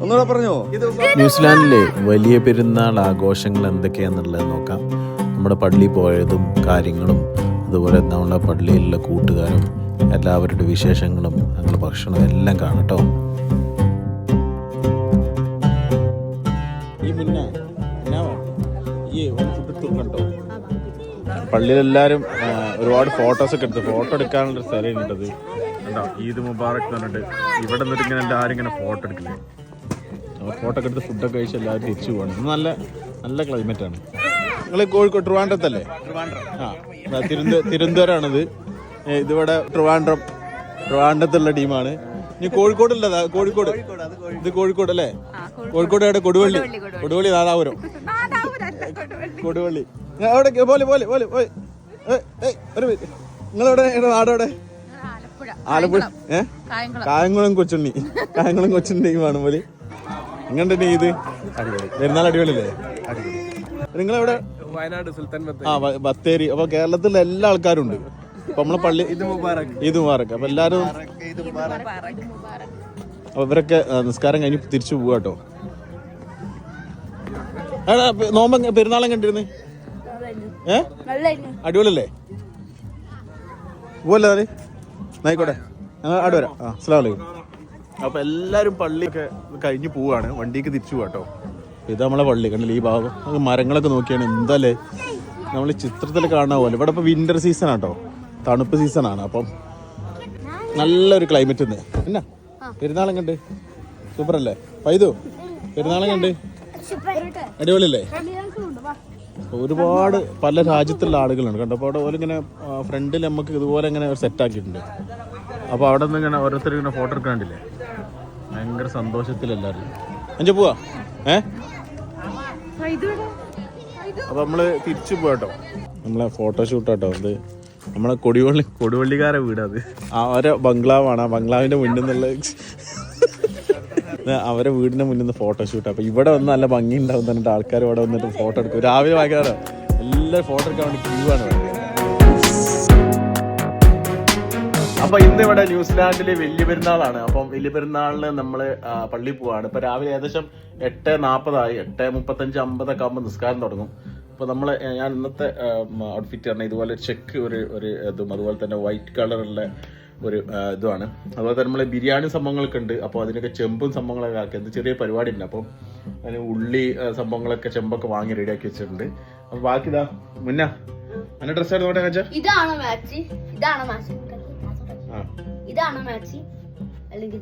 ഒന്നുകൂടെ പറഞ്ഞോ. ന്യൂസിലാൻഡിലെ വലിയ പെരുന്നാൾ ആഘോഷങ്ങൾ എന്തൊക്കെയാണെന്നുള്ളത് നോക്കാം. നമ്മുടെ പള്ളിയിൽ പോയതും കാര്യങ്ങളും, അതുപോലെ നമ്മുടെ പള്ളിയിലുള്ള കൂട്ടുകാരും എല്ലാവരുടെ വിശേഷങ്ങളും ഞങ്ങളുടെ ഭക്ഷണവും എല്ലാം കാണട്ടോ. പള്ളിയിലെല്ലാവരും ഒരുപാട് ഫോട്ടോസൊക്കെ എടുത്ത് ഫോട്ടോ എടുക്കാനുള്ളൊരു സ്ഥലം ഉണ്ടത് കണ്ടോ. ഈദ് മുബാറക് എന്ന് പറഞ്ഞിട്ട് ഇവിടെ നിന്നിട്ട് ഇങ്ങനെ എല്ലാവരും ഇങ്ങനെ ഫോട്ടോ എടുക്കില്ലേ. ഫോട്ടോ ഒക്കെ എടുത്ത് ഫുഡൊക്കെ കഴിച്ച് എല്ലാവരും തിരിച്ചു പോകണം. നല്ല നല്ല ക്ലൈമറ്റാണ്. നിങ്ങൾ കോഴിക്കോട് ട്രിവാൻഡ്രത്തല്ലേ? ആ, തിരുവനന്തപുരമാണിത്. ഇതിവിടെ ട്രിവാൻഡ്രത്തുള്ള ടീമാണ്. ഇനി കോഴിക്കോടുള്ളതാ. കോഴിക്കോട് ഇത് കോഴിക്കോട് അല്ലേ? കോഴിക്കോട് എവിടെ? കൊടുവള്ളി നാദാപുരം. കൊടുവള്ളി അവിടെ പോലെ പോലെ പോലെ പോയി. ഒരു മിനിറ്റ്, നിങ്ങളെവിടെ? നാടെവിടെ? ആലപ്പുഴ. കായംകുളം കൊച്ചുണ്ണി. കായംകുളം കൊച്ചുണ്ണി ടീമാണ് പോലെ. എങ്ങനെ ഇത് പെരുന്നാൾ അടിപൊളിയല്ലേ? അടിപൊളി. നിങ്ങളെവിടെ? വയനാട് സുൽത്താൻ ബത്തേരി. അപ്പൊ കേരളത്തിലെ എല്ലാ ആൾക്കാരും ഉണ്ട്. അപ്പൊ നമ്മളെ പള്ളി ഈദ് മുബാറക്. അപ്പൊ എല്ലാരും അപ്പൊ ഇവരൊക്കെ നിസ്കാരം കഴിഞ്ഞ് തിരിച്ചു പോവാ കേട്ടോ. നോമ്പ് പെരുന്നാളം കണ്ടിരുന്നേ? അടിപൊളിയല്ലേ? പോലെ ആയിക്കോട്ടെ, അവിടെ വരാം. അസ്സലാമു അലൈക്കും. അപ്പൊ എല്ലാരും പള്ളിയൊക്കെ കഴിഞ്ഞ് പോവാണ്, വണ്ടിക്ക് തിരിച്ചു പോവാട്ടോ. ഇത് നമ്മളെ പള്ളി കണ്ടില്ലേ? ഈ ഭാഗം മരങ്ങളൊക്കെ നോക്കിയാണ് എന്താല്ലേ നമ്മൾ ചിത്രത്തിൽ കാണാൻ പോലെ. ഇവിടെ ഇപ്പൊ വിന്റർ സീസൺ ആട്ടോ, തണുപ്പ് സീസണാണ്. അപ്പം നല്ലൊരു ക്ലൈമറ്റ് ഉണ്ട്. എന്നാ പെരുന്നാളം കണ്ട് സൂപ്പർ അല്ലേ? പൈതു പെരുന്നാളം കണ്ട് അടിപൊളിയല്ലേ? ഒരുപാട് പല രാജ്യത്തുള്ള ആളുകളുണ്ട് കണ്ടോ. അപ്പോൾ അവിടെ പോലെ ഇങ്ങനെ ഫ്രണ്ടിൽ നമുക്ക് ഇതുപോലെ ഇങ്ങനെ സെറ്റ് ആക്കിയിട്ടുണ്ട്. അപ്പോൾ അവിടെ നിന്ന് ഇങ്ങനെ ഓരോരുത്തർ ഇങ്ങനെ ഫോട്ടോ എടുക്കാണ്ടില്ലേ? ഭയങ്കര സന്തോഷത്തിലെല്ലാവരും. അഞ്ചു പോവാ. അപ്പോൾ നമ്മള് തിരിച്ചു പോവാട്ടോ. നമ്മളെ ഫോട്ടോഷൂട്ടാട്ടോ. അത് നമ്മളെ കൊടുവള്ളിക്കാരെ വീടത്. അവരെ ബംഗ്ലാവാണ്. ആ ബംഗ്ലാവിന്റെ മുന്നിൽ നിന്നുള്ള അവരെ വീടിന്റെ മുന്നിൽ നിന്ന് ഫോട്ടോഷൂട്ട്. അപ്പൊ ഇവിടെ വന്ന് നല്ല ഭംഗി ഉണ്ടാവും എന്നിട്ട് ആൾക്കാർ ഇവിടെ വന്നിട്ട് ഫോട്ടോ എടുക്കും. രാവിലെ ഭയങ്കര എല്ലാവരും ഫോട്ടോ എടുക്കാൻ വേണ്ടി ക്യൂ ആണ്. അപ്പൊ ഇന്ന് ഇവിടെ ന്യൂസിലാൻഡില് വലിയ പെരുന്നാളാണ്. അപ്പം വലിയ പെരുന്നാളിന് നമ്മള് പള്ളിയിൽ പോവാണ്. ഇപ്പൊ രാവിലെ ഏകദേശം 8:40 8:35 50 ആകുമ്പോൾ നിസ്കാരം തുടങ്ങും. അപ്പോൾ നമ്മൾ ഞാൻ ഇന്നത്തെ ഔട്ട്ഫിറ്റ് പറഞ്ഞാൽ ഇതുപോലെ ചെക്ക് ഒരു ഇതും അതുപോലെ തന്നെ വൈറ്റ് കളറുള്ള ഒരു ഇതുമാണ്. അതുപോലെ തന്നെ നമ്മൾ ബിരിയാണി സംഭവങ്ങളൊക്കെ ഉണ്ട്. അപ്പോൾ അതിനൊക്കെ ചെമ്പും സംഭവങ്ങളൊക്കെ ആക്കി എന്ത് ചെറിയ പരിപാടി ഉണ്ട്. അപ്പം അതിന് ഉള്ളി സംഭവങ്ങളൊക്കെ ചെമ്പൊക്കെ വാങ്ങി റെഡിയാക്കി വെച്ചിട്ടുണ്ട്. അപ്പോൾ ബാക്കി ഇതാ മുന്ന അന്ന ഡ്രസ്സ് ആയിട്ട് നോട്ടെ വെച്ചാൽ ഇതാണ് മാച്ച് അല്ലെങ്കിൽ